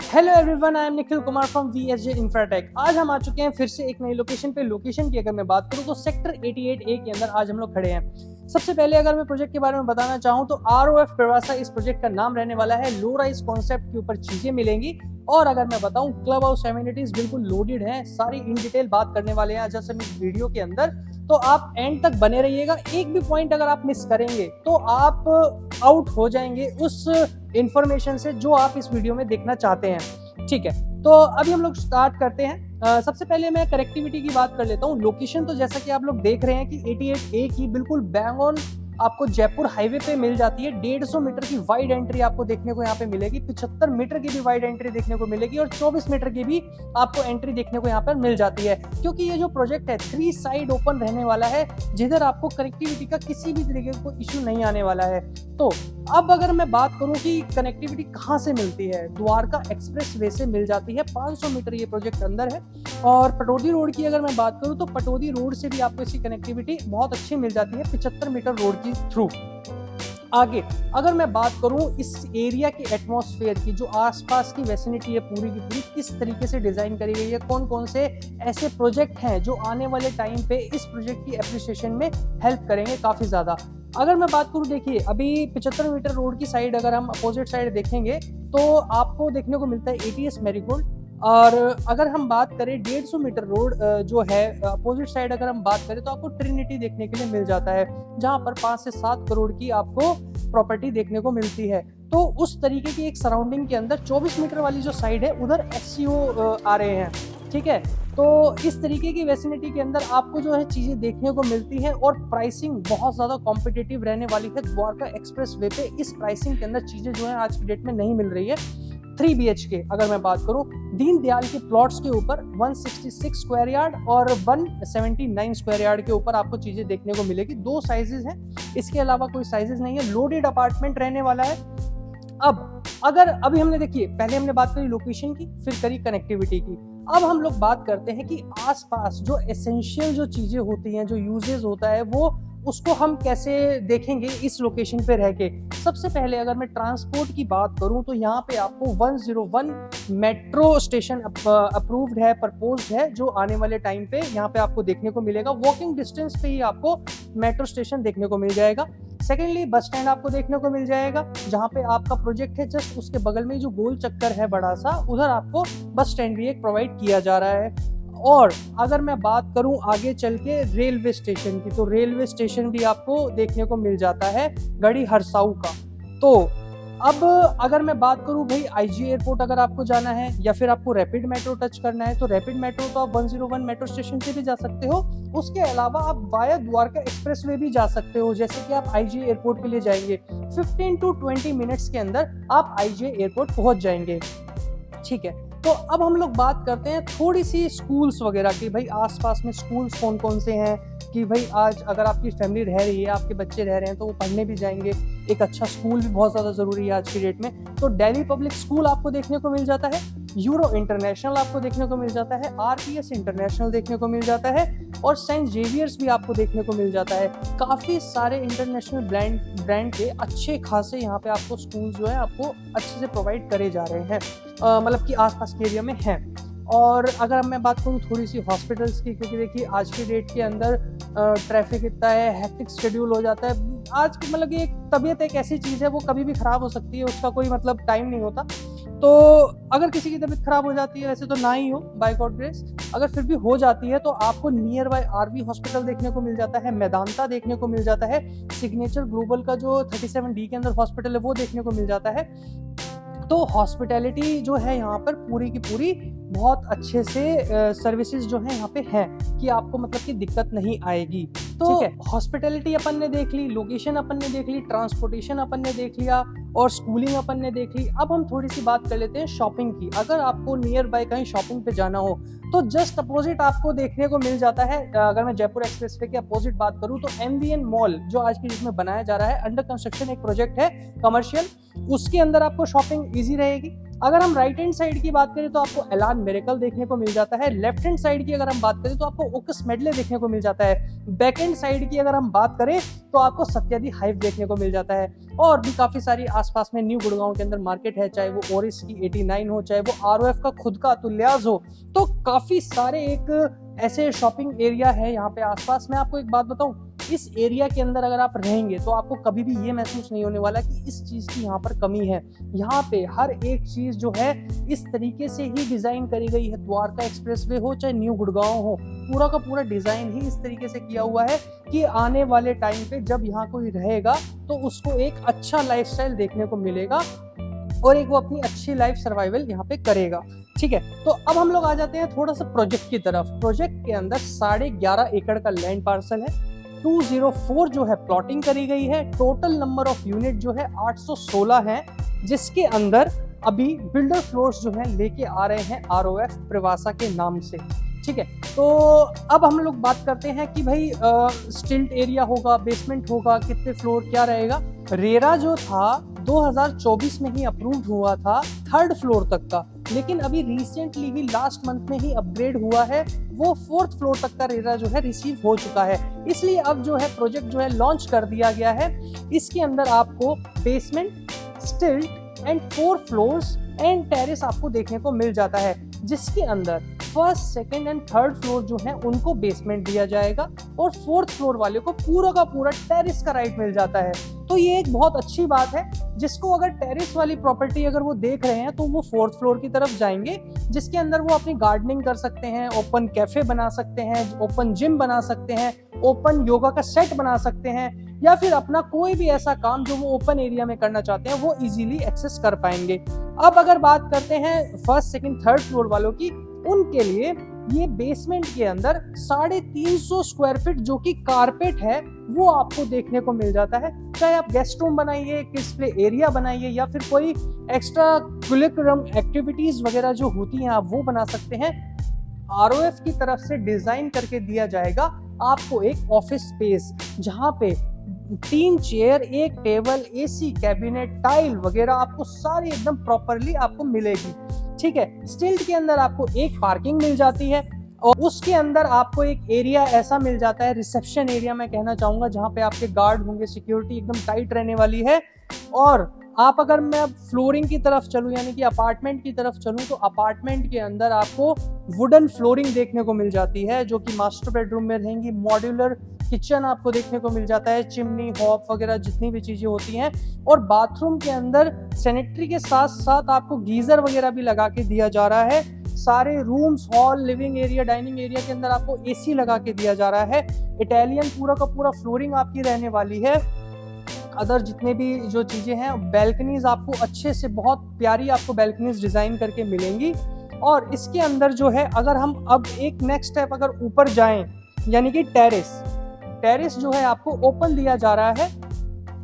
Hello everyone, I am Nikhil Kumar from VSJ Infratech. आज हम आ चुके हैं फिर से एक नई लोकेशन पे। लोकेशन की अगर मैं बात करूं तो सेक्टर 88A के अंदर आज हम लोग खड़े हैं। सबसे पहले अगर मैं प्रोजेक्ट के बारे में बताना चाहूं तो ROF पिरासा इस प्रोजेक्ट का नाम रहने वाला है। लो राइज कॉन्सेप्ट के ऊपर चीजें मिलेंगी और अगर मैं बताऊं क्लब हाउस एमिनिटीज बिल्कुल लोडेड है। सारी इन डिटेल बात करने वाले हैं जैसे इस वीडियो के अंदर, तो आप एंड तक बने रहिएगा। एक भी पॉइंट अगर आप मिस करेंगे तो आप आउट हो जाएंगे उस इंफॉर्मेशन से जो आप इस वीडियो में देखना चाहते हैं। ठीक है, तो अभी हम लोग स्टार्ट करते हैं। सबसे पहले मैं कनेक्टिविटी की बात कर लेता हूँ। लोकेशन तो जैसा कि आप लोग देख रहे हैं कि 88A की बिल्कुल बैंग ऑन आपको जयपुर हाईवे पे मिल जाती है। 150 मीटर की वाइड एंट्री आपको देखने को यहाँ पे मिलेगी, 75 मीटर की भी वाइड एंट्री देखने को मिलेगी और 24 मीटर की भी आपको एंट्री देखने को यहाँ पर मिल जाती है। क्योंकि ये जो प्रोजेक्ट है 3 साइड ओपन रहने वाला है, जिधर आपको कनेक्टिविटी का किसी भी तरीके का इश्यू नहीं आने वाला है। तो अब अगर मैं बात करूं कि कनेक्टिविटी कहां से मिलती है, द्वारका एक्सप्रेस वे से मिल जाती है। 500 मीटर ये प्रोजेक्ट अंदर है। और पटौदी रोड की अगर मैं बात करूं तो पटौदी रोड से भी आपको इसकी कनेक्टिविटी बहुत अच्छी मिल जाती है 75 मीटर रोड की थ्रू। आगे अगर मैं बात करूं इस एरिया के एटमॉस्फेयर की, जो आसपास की वेसिनिटी है पूरी की पूरी किस तरीके से डिजाइन करी गई है, कौन कौन से ऐसे प्रोजेक्ट हैं जो आने वाले टाइम पे इस प्रोजेक्ट की एप्रिसिएशन में हेल्प करेंगे काफी ज्यादा। अगर मैं बात करूं, देखिए अभी 75 मीटर रोड की साइड अगर हम अपोजिट साइड देखेंगे तो आपको देखने को मिलता है ATS मैरीगोल्ड। और अगर हम बात करें 150 मीटर रोड जो है अपोजिट साइड अगर हम बात करें तो आपको ट्रिनिटी देखने के लिए मिल जाता है, जहां पर 5 से 7 करोड़ की आपको प्रॉपर्टी देखने को मिलती है। तो उस तरीके की एक सराउंडिंग के अंदर 24 मीटर वाली जो साइड है उधर SCO आ रहे हैं। ठीक है, तो इस तरीके की वेसिनिटी के अंदर आपको जो है चीजें देखने को मिलती है और प्राइसिंग बहुत ज्यादा कॉम्पिटिटिव रहने वाली है। द्वारका एक्सप्रेस वे पे इस प्राइसिंग के अंदर चीजें जो है आज की डेट में नहीं मिल रही है। 3 BHK अगर मैं बात करूं दीनदयाल के प्लॉट्स के ऊपर 166 स्क्वायर यार्ड और 179 स्क्वायर यार्ड के ऊपर आपको चीजें देखने को मिलेगी। 2 साइजेस हैं, इसके अलावा कोई साइजेस नहीं है। लोडेड अपार्टमेंट रहने वाला है। अब अगर अभी हमने देखिए पहले हमने बात करी लोकेशन की, फिर करी कनेक्टिविटी की। अब हम लोग बात करते हैं कि आसपास जो एसेंशियल जो चीजें होती हैं, जो यूजेस होता है, वो उसको हम कैसे देखेंगे इस लोकेशन पे रह के। सबसे पहले अगर मैं ट्रांसपोर्ट की बात करूं तो यहाँ पे आपको 101 मेट्रो स्टेशन अप्रूव्ड है, प्रपोज्ड है, जो आने वाले टाइम पे यहाँ पे आपको देखने को मिलेगा। वॉकिंग डिस्टेंस पे ही आपको मेट्रो स्टेशन देखने को मिल जाएगा। सेकेंडली बस स्टैंड आपको देखने को मिल जाएगा, जहाँ पे आपका प्रोजेक्ट है जस्ट उसके बगल में जो गोल चक्कर है बड़ा सा, उधर आपको बस स्टैंड भी एक प्रोवाइड किया जा रहा है। और अगर मैं बात करूं आगे चल के रेलवे स्टेशन की, तो रेलवे स्टेशन भी आपको देखने को मिल जाता है गढ़ी हरसाऊ का। तो अब अगर मैं बात करूं भाई IG एयरपोर्ट अगर आपको जाना है या फिर आपको रैपिड मेट्रो टच करना है, तो रैपिड मेट्रो तो आप 101 मेट्रो स्टेशन से भी जा सकते हो। उसके अलावा आप वाया द्वारका एक्सप्रेस वे भी जा सकते हो। जैसे कि आप IG एयरपोर्ट के लिए जाएंगे 15 to 20 मिनट्स के अंदर आप IG एयरपोर्ट पहुंच जाएंगे। ठीक है, तो अब हम लोग बात करते हैं थोड़ी सी स्कूल्स वगैरह की। भाई आसपास में स्कूल्स कौन कौन से हैं, कि भाई आज अगर आपकी फैमिली रह रही है, आपके बच्चे रह रहे हैं, तो वो पढ़ने भी जाएंगे। एक अच्छा स्कूल भी बहुत ज़्यादा ज़रूरी है आज की डेट में। तो दिल्ली पब्लिक स्कूल आपको देखने को मिल जाता है, यूरो इंटरनेशनल आपको देखने को मिल जाता है, RPS इंटरनेशनल देखने को मिल जाता है और सेंट जेवियर्स भी आपको देखने को मिल जाता है। काफ़ी सारे इंटरनेशनल ब्रांड के अच्छे खासे यहाँ पे आपको स्कूल जो है आपको अच्छे से प्रोवाइड करे जा रहे हैं, मतलब कि आसपास के एरिया में हैं। और अगर मैं बात करूँ थोड़ी सी हॉस्पिटल्स की, क्योंकि देखिए आज की डेट के अंदर ट्रैफिक इतना है, हेक्टिक शेड्यूल हो जाता है। आज की मतलब कि एक तबीयत एक ऐसी चीज़ है, वो कभी भी ख़राब हो सकती है, उसका कोई मतलब टाइम नहीं होता। तो अगर किसी की तबीयत खराब हो जाती है, वैसे तो ना ही हो बाय गॉड ग्रेस, अगर फिर भी हो जाती है तो आपको नियर बाय RV हॉस्पिटल देखने को मिल जाता है, मेदांता देखने को मिल जाता है, सिग्नेचर ग्लोबल का जो 37D के अंदर हॉस्पिटल है वो देखने को मिल जाता है। तो हॉस्पिटैलिटी जो है यहाँ पर पूरी की पूरी बहुत अच्छे से सर्विसेज जो है यहाँ पे हैं कि आपको मतलब कि दिक्कत नहीं आएगी। तो हॉस्पिटैलिटी अपन ने देख ली, लोकेशन अपन ने देख ली, ट्रांसपोर्टेशन अपन ने देख लिया और स्कूलिंग अपन ने देख ली। अब हम थोड़ी सी बात कर लेते हैं शॉपिंग की। अगर आपको नियर बाय कहीं शॉपिंग पे जाना हो तो जस्ट अपोजिट आपको देखने को मिल जाता है। अगर मैं जयपुर एक्सप्रेस वे के अपोजिट बात करूं तो MVN मॉल जो आज की डेट में बनाया जा रहा है, अंडर कंस्ट्रक्शन एक प्रोजेक्ट है कमर्शियल, उसके अंदर आपको शॉपिंग ईजी रहेगी। अगर हम राइट हैंड साइड की बात करें तो आपको एलान मिरेकल देखने को मिल जाता है। लेफ्ट हैंड साइड की अगर हम बात करें तो आपको ओकस मेडले देखने को मिल जाता है। बैक हैंड साइड की अगर हम बात करें तो आपको सत्यादि हाइव देखने को मिल जाता है। और भी काफी सारी आसपास में न्यू गुड़गांव के अंदर मार्केट है, चाहे वो ओरिस की 89 हो, चाहे वो आरओएफ का खुद का अतुल्याज हो, तो काफी सारे एक ऐसे शॉपिंग एरिया है यहाँ पे आसपास। मैं आपको एक बात बताऊं, इस एरिया के अंदर अगर आप रहेंगे तो आपको कभी भी ये महसूस नहीं होने वाला कि इस चीज की यहाँ पर कमी है। यहाँ पे हर एक चीज जो है इस तरीके से ही डिजाइन करी गई है। द्वारका एक्सप्रेसवे हो चाहे न्यू गुड़गांव हो, पूरा का पूरा डिजाइन ही इस तरीके से किया हुआ है कि आने वाले टाइम पे जब यहाँ कोई रहेगा तो उसको एक अच्छा लाइफस्टाइल देखने को मिलेगा और एक वो अपनी अच्छी लाइफ सर्वाइवल यहाँ पे करेगा। ठीक है, तो अब हम लोग आ जाते हैं थोड़ा सा प्रोजेक्ट की तरफ। प्रोजेक्ट के अंदर 11.5 एकड़ का लैंड पार्सल है, 204 जो है प्लॉटिंग करी गई है। टोटल नंबर ऑफ यूनिट जो है 816 है, जिसके अंदर अभी बिल्डर फ्लोर्स जो है लेके आ रहे हैं आरओएफ प्रवासा के नाम से। ठीक है, तो अब हम लोग बात करते हैं कि भाई स्टिल्ट एरिया होगा, बेसमेंट होगा, कितने फ्लोर क्या रहेगा। रेरा जो था 2024 में ही अप्रूव्ड हुआ था 3rd फ्लोर तक का, लेकिन अभी रिसेंटली ही लास्ट मंथ में ही अपग्रेड हुआ है, वो 4th फ्लोर तक का रेरा जो है रिसीव हो चुका है। इसलिए अब जो है प्रोजेक्ट जो है लॉन्च कर दिया गया है। इसके अंदर आपको बेसमेंट, स्टिल्ट एंड 4 फ्लोर्स एंड टेरेस आपको देखने को मिल जाता है, जिसके अंदर 1st, 2nd and 3rd floor जो है उनको बेसमेंट दिया जाएगा और 4th फ्लोर वाले को पूरा का पूरा टेरेस का राइट मिल जाता है। तो ये एक बहुत अच्छी बात है, जिसको अगर टेरेस वाली प्रॉपर्टी अगर वो देख रहे हैं तो वो 4th फ्लोर की तरफ जाएंगे, जिसके अंदर वो अपनी गार्डनिंग कर सकते हैं, ओपन कैफे बना सकते हैं, ओपन जिम बना सकते हैं, ओपन योगा का सेट बना सकते हैं, या फिर अपना कोई भी ऐसा काम जो वो ओपन एरिया में करना चाहते हैं वो इजीली एक्सेस कर पाएंगे। अब अगर बात करते हैं 1st, 2nd, 3rd फ्लोर वालों की, उनके लिए ये बेसमेंट के अंदर 350 स्क्वायर फीट जो कि कारपेट है वो आपको देखने को मिल जाता है। चाहे आप गेस्ट रूम बनाइए, किड्स प्ले एरिया बनाइए, या फिर कोई एक्स्ट्रा करिकुलम एक्टिविटीज वगैरह जो होती हैं आप वो बना सकते हैं। आरओएफ की तरफ से डिजाइन करके दिया जाएगा आपको एक ऑफिस स्पेस, जहां पे 3 chair, 1 table, AC cabinet, tile वगैरह आपको सारी एकदम प्रॉपरली आपको मिलेगी। ठीक है, स्टिल्ट के अंदर आपको एक पार्किंग मिल जाती है और उसके अंदर आपको एक एरिया ऐसा मिल जाता है, रिसेप्शन एरिया मैं कहना चाहूंगा, जहां पे आपके गार्ड होंगे, सिक्योरिटी एकदम टाइट रहने वाली है। और आप अगर मैं अब फ्लोरिंग की तरफ चलूं, यानी कि अपार्टमेंट की तरफ चलूं, तो अपार्टमेंट के अंदर आपको वुडन फ्लोरिंग देखने को मिल जाती है, जो कि मास्टर बेडरूम में रहेंगी। मॉड्यूलर किचन आपको देखने को मिल जाता है, चिमनी, हॉब वगैरह जितनी भी चीजें होती हैं। और बाथरूम के अंदर सैनिटरी के साथ साथ आपको गीजर वगैरह भी लगा के दिया जा रहा है। सारे rooms, hall, living area, dining area के अंदर आपको एसी लगा के दिया जा रहा है। इटालियन पूरा का पूरा फ्लोरिंग आपकी रहने वाली है। अदर जितने भी जो चीजें हैं, बैल्कनीज आपको अच्छे से बहुत प्यारी आपको बैल्कनीज डिजाइन करके मिलेंगी। और इसके अंदर जो है, अगर हम अब एक नेक्स्ट स्टेप अगर ऊपर जाएं, यानी कि टेरेस जो है आपको ओपन दिया जा रहा है,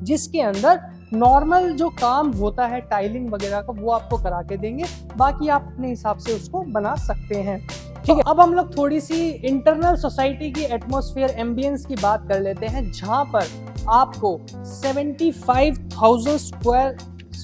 जिसके अंदर नॉर्मल जो काम होता है टाइलिंग वगैरह का वो आपको करा के देंगे, बाकी आप अपने हिसाब से उसको बना सकते हैं। ठीक है, अब हम लोग थोड़ी सी इंटरनल सोसाइटी की एटमॉस्फेयर, एम्बियंस की बात कर लेते हैं, जहां पर आपको 75,000 स्क्वायर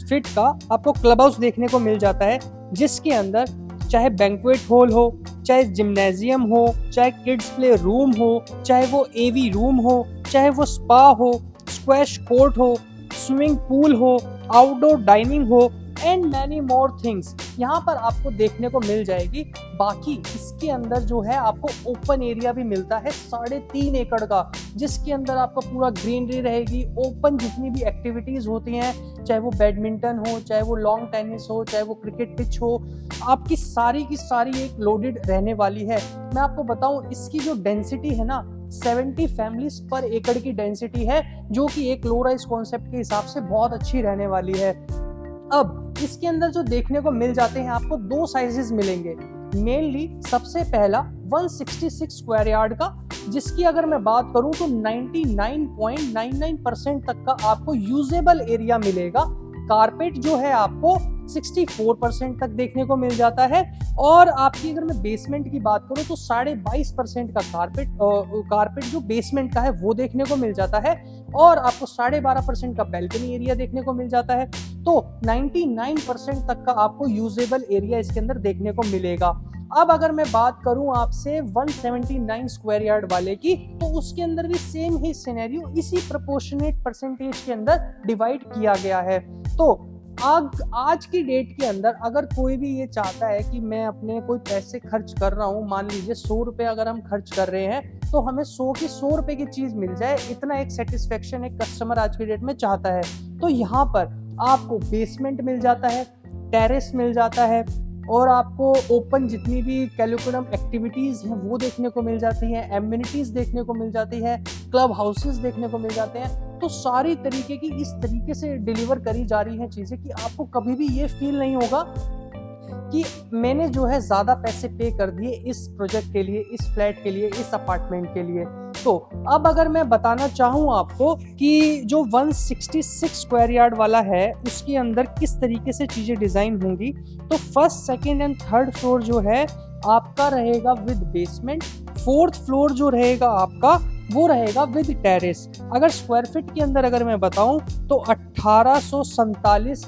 फीट का आपको क्लब हाउस देखने को मिल जाता है, जिसके अंदर चाहे बैंक्वेट हॉल हो, चाहे जिम्नेजियम हो, चाहे किड्स प्ले रूम हो, चाहे वो एवी रूम हो, चाहे वो स्पा हो, स्क्वैश कोर्ट हो, स्विमिंग पूल हो, आउटडोर डाइनिंग हो एंड मैनी मोर थिंग्स यहाँ पर आपको देखने को मिल जाएगी। बाकी इसके अंदर जो है आपको ओपन एरिया भी मिलता है 3.5 एकड़ का, जिसके अंदर आपका पूरा ग्रीनरी रहेगी। ओपन जितनी भी एक्टिविटीज होती हैं, चाहे वो बैडमिंटन हो, चाहे वो लॉन्ग टेनिस हो, चाहे वो क्रिकेट पिच हो, आपकी सारी की सारी एक लोडेड रहने वाली है। मैं आपको बताऊं, इसकी जो डेंसिटी है ना, 70 फैमिलीज पर एकड़ की डेंसिटी है, जो कि एक लो राइज कॉन्सेप्ट के हिसाब से बहुत अच्छी रहने वाली है। अब इसके अंदर जो देखने को मिल जाते हैं, आपको 2 साइजेस मिलेंगे। मेनली सबसे पहला 166 स्क्वायर यार्ड का, जिसकी अगर मैं बात करूं तो 99.99% तक का आपको यूजेबल एरिया मिलेगा। कारपेट जो है आपको 64% तक देखने को मिल जाता है। और आपकी अगर मैं बेसमेंट की बात करूं तो 22.5% का कारपेट जो बेसमेंट का है वो देखने को मिल जाता है। और आपको 12.5% का बैल्कनी एरिया देखने को मिल जाता है। तो 99% तक का आपको यूजेबल एरिया इसके अंदर देखने को मिलेगा। अब अगर मैं बात करूं आपसे 179 स्क्वायर यार्ड वाले की, तो उसके अंदर भी सेम ही सिनेरियो इसी प्रोपोर्शनेट परसेंटेज के अंदर डिवाइड किया गया है। तो आज की डेट के अंदर अगर कोई भी ये चाहता है कि मैं अपने कोई पैसे खर्च कर रहा हूँ, मान लीजिए 100 रुपये अगर हम खर्च कर रहे हैं, तो हमें 100 की 100 रुपये की चीज मिल जाए, इतना एक सेटिस्फेक्शन एक कस्टमर आज की डेट में चाहता है। तो यहाँ पर आपको बेसमेंट मिल जाता है, टेरेस मिल जाता है, और आपको ओपन जितनी भी कैलिकुलम एक्टिविटीज हैं वो देखने को मिल जाती हैं, एमिनिटीज देखने को मिल जाती है, क्लब हाउसेस देखने को मिल जाते हैं। तो सारी तरीके की इस तरीके से डिलीवर करी जा रही हैं चीजें कि आपको कभी भी ये फील नहीं होगा कि मैंने जो है ज्यादा पैसे पे कर दिए इस प्रोजेक्ट के लिए, इस फ्लैट के लिए, इस अपार्टमेंट के लिए। तो अब अगर मैं बताना चाहूँ आपको कि जो 166 स्क्वायर यार्ड वाला है उसके अंदर किस तरीके से चीजें डिजाइन होंगी, तो first, second and third floor जो है आपका रहेगा विद बेसमेंट, फोर्थ फ्लोर जो रहेगा आपका वो रहेगा विद टेरेस। अगर स्क्वायर फीट के अंदर अगर मैं बताऊं तो 1847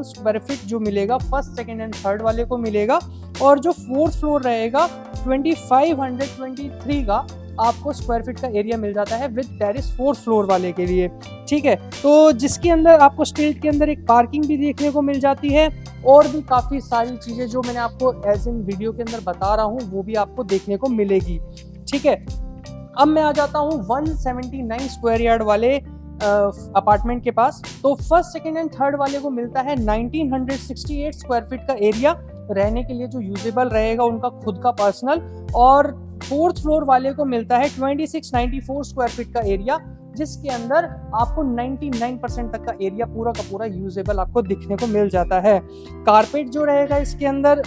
स्क्वायर फीट जो मिलेगा फर्स्ट, सेकेंड एंड थर्ड वाले को मिलेगा, और जो फोर्थ फ्लोर रहेगा 2523 का आपको स्क्वायर फीट का एरिया मिल जाता है विद टेरेस फोर्थ फ्लोर वाले के लिए। ठीक है, तो जिसके अंदर आपको स्ट्रीट के अंदर एक पार्किंग भी देखने को मिल जाती है, और भी काफी सारी चीजें जो मैंने आपको एज इन वीडियो के अंदर बता रहा हूँ वो भी आपको देखने को मिलेगी। ठीक है, अब मैं आ जाता हूँ 179 स्क्वायर यार्ड वाले अपार्टमेंट के पास। तो फर्स्ट, सेकेंड एंड थर्ड वाले को मिलता है 1968 स्क्वायर फीट का एरिया रहने के लिए जो यूजेबल रहेगा उनका खुद का पर्सनल, और फोर्थ फ्लोर वाले को मिलता है 2694 स्क्वायर फीट का एरिया, जिसके अंदर आपको 99% तक का एरिया पूरा का पूरा यूजेबल आपको दिखने को मिल जाता है। कारपेट जो रहेगा इसके अंदर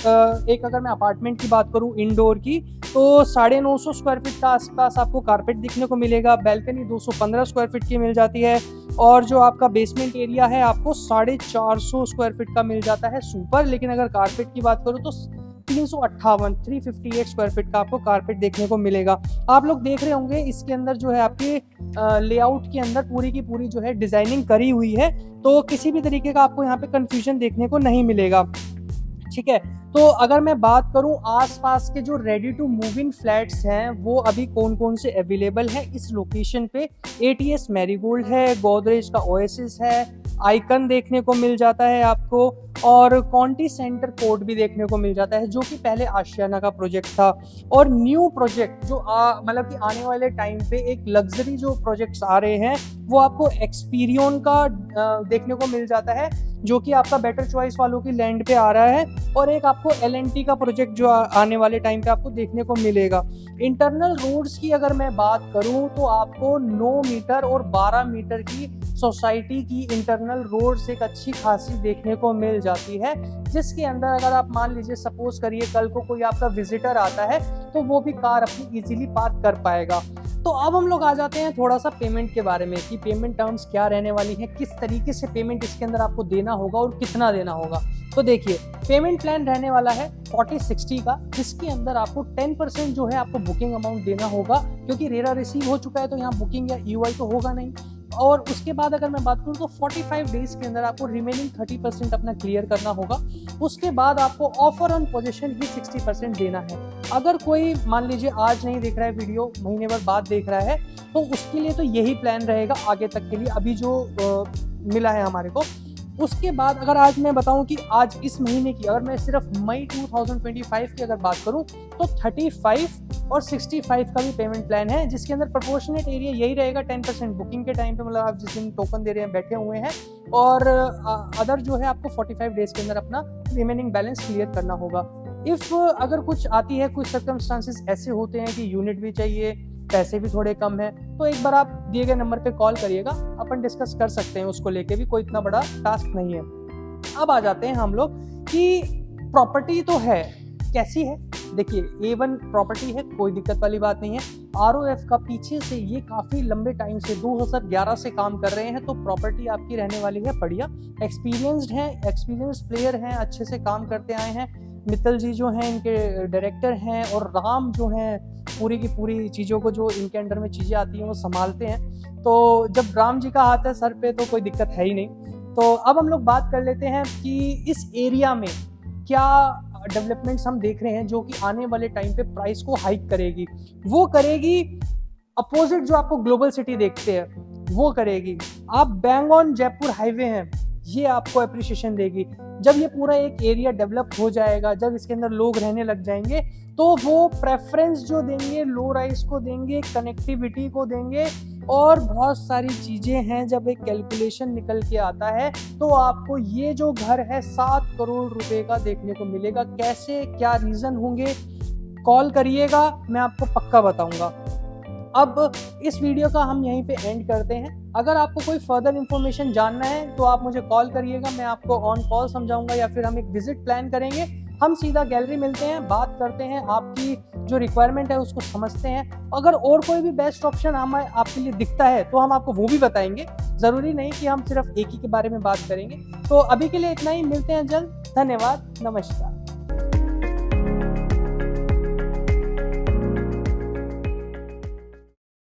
एक अगर मैं अपार्टमेंट की बात करूं इंडोर की, तो 950 स्क्वायर फीट का आसपास आपको कारपेट दिखने को मिलेगा। बैल्कनी 215 स्क्वायर फीट की मिल जाती है, और जो आपका बेसमेंट एरिया है आपको 450 स्क्वायर फीट का मिल जाता है सुपर। लेकिन अगर कारपेट की बात करूं तो 358 स्क्वायर फीट का आपको कारपेट देखने को मिलेगा। आप लोग देख रहे होंगे इसके अंदर जो है आपके लेआउट के अंदर पूरी की पूरी जो है डिजाइनिंग करी हुई है, तो किसी भी तरीके का आपको यहाँ पे कंफ्यूजन देखने को नहीं मिलेगा। ठीक है, तो अगर मैं बात करूं आसपास के जो ready to move in flats हैं वो अभी कौन कौन से अवेलेबल हैं इस लोकेशन पे, ATS मैरीगोल्ड है, गोदरेज का ओएसिस है, आइकन देखने को मिल जाता है आपको, और कॉन्टी सेंटर कोर्ट भी देखने को मिल जाता है जो कि पहले आशियाना का प्रोजेक्ट था। और न्यू प्रोजेक्ट जो मतलब कि आने वाले टाइम पे एक लग्जरी जो प्रोजेक्ट्स आ रहे हैं वो आपको एक्सपीरियन का देखने को मिल जाता है जो कि आपका बेटर चॉइस वालों की लैंड पे आ रहा है, और एक आपको LNT का प्रोजेक्ट जो आने वाले टाइम पे आपको देखने को मिलेगा। इंटरनल रोड्स की अगर मैं बात करूं तो आपको 9 मीटर और 12 मीटर की सोसाइटी की इंटरनल रोड्स एक अच्छी खासी देखने को मिल जाती है, जिसके अंदर अगर आप मान लीजिए सपोज करिए कल को कोई आपका विजिटर आता है तो वो भी कार अपनी इजीली पार्क कर पाएगा। तो अब हम लोग आ जाते हैं थोड़ा सा पेमेंट के बारे में कि पेमेंट टर्म्स क्या रहने वाली हैं, किस तरीके से पेमेंट इसके अंदर आपको देना होगा और कितना देना होगा। तो देखिए पेमेंट प्लान रहने वाला है 40-60 का, जिसके अंदर आपको 10% जो है आपको बुकिंग अमाउंट देना होगा, क्योंकि रेरा रिसीव हो चुका है तो यहाँ बुकिंग या EOI तो होगा नहीं। और उसके बाद अगर मैं बात करूँ तो 45 डेज के अंदर आपको रिमेनिंग 30% अपना क्लियर करना होगा। उसके बाद आपको ऑफर ऑन पोजीशन ही 60% देना है। अगर कोई मान लीजिए आज नहीं देख रहा है वीडियो, महीने भर बाद देख रहा है, तो उसके लिए तो यही प्लान रहेगा आगे तक के लिए अभी जो मिला है हमारे को। उसके बाद अगर आज मैं बताऊं कि आज इस महीने की अगर मैं सिर्फ मई 2025 की अगर बात करूं तो 35 और 65 का भी पेमेंट प्लान है, जिसके अंदर प्रोपोर्शनेट एरिया यही रहेगा 10% बुकिंग के टाइम पे, मतलब आप जिस दिन टोकन दे रहे हैं बैठे हुए हैं, और अदर जो है आपको 45 डेज के अंदर अपना रिमेनिंग बैलेंस क्लियर करना होगा। इफ़ अगर कुछ आती है, कुछ सर्कमस्टांसेस ऐसे होते हैं कि यूनिट भी चाहिए, पैसे भी थोड़े कम है, तो एक बार आप दिए गए नंबर पे कॉल करिएगा, अपन डिस्कस कर सकते हैं उसको लेके भी, कोई इतना बड़ा टास्क नहीं है। अब आ जाते हैं हम लोग कि प्रॉपर्टी तो है, कैसी है। देखिए A1 प्रॉपर्टी है, कोई दिक्कत वाली बात नहीं है। ROF का पीछे से ये काफ़ी लंबे टाइम से 2011 से काम कर रहे हैं, तो प्रॉपर्टी आपकी रहने वाली है बढ़िया। एक्सपीरियंस्ड हैं, एक्सपीरियंस्ड प्लेयर हैं, अच्छे से काम करते आए हैं। मित्तल जी जो हैं इनके डायरेक्टर हैं, और राम जो हैं पूरी की पूरी चीज़ों को जो इनके अंडर में चीज़ें आती हैं वो संभालते हैं। तो जब राम जी का हाथ है सर पे तो कोई दिक्कत है ही नहीं। तो अब हम लोग बात कर लेते हैं कि इस एरिया में क्या डेवलपमेंट्स हम देख रहे हैं जो कि आने वाले टाइम पे प्राइस को हाइक करेगी। वो करेगी अपोजिट जो आपको ग्लोबल सिटी देखते हैं वो करेगी। आप बैंगॉन जयपुर हाईवे हैं, ये आपको अप्रिशिएशन देगी। जब ये पूरा एक एरिया डेवलप हो जाएगा, जब इसके अंदर लोग रहने लग जाएंगे, तो वो प्रेफरेंस जो देंगे लो राइज को देंगे, कनेक्टिविटी को देंगे और बहुत सारी चीजें हैं। जब एक कैलकुलेशन निकल के आता है तो आपको ये जो घर है 7 करोड़ रुपए का देखने को मिलेगा। कैसे, क्या रीजन होंगे, कॉल करिएगा, मैं आपको पक्का बताऊंगा। अब इस वीडियो का हम यहीं पे एंड करते हैं। अगर आपको कोई फर्दर इन्फॉर्मेशन जानना है तो आप मुझे कॉल करिएगा, मैं आपको ऑन कॉल समझाऊंगा या फिर हम एक विजिट प्लान करेंगे। हम सीधा गैलरी मिलते हैं, बात करते हैं, आपकी जो रिक्वायरमेंट है उसको समझते हैं। अगर और कोई भी बेस्ट ऑप्शन हमें आपके लिए दिखता है तो हम आपको वो भी बताएंगे। ज़रूरी नहीं कि हम सिर्फ एक ही के बारे में बात करेंगे। तो अभी के लिए इतना ही, मिलते हैं जल्द। धन्यवाद, नमस्कार।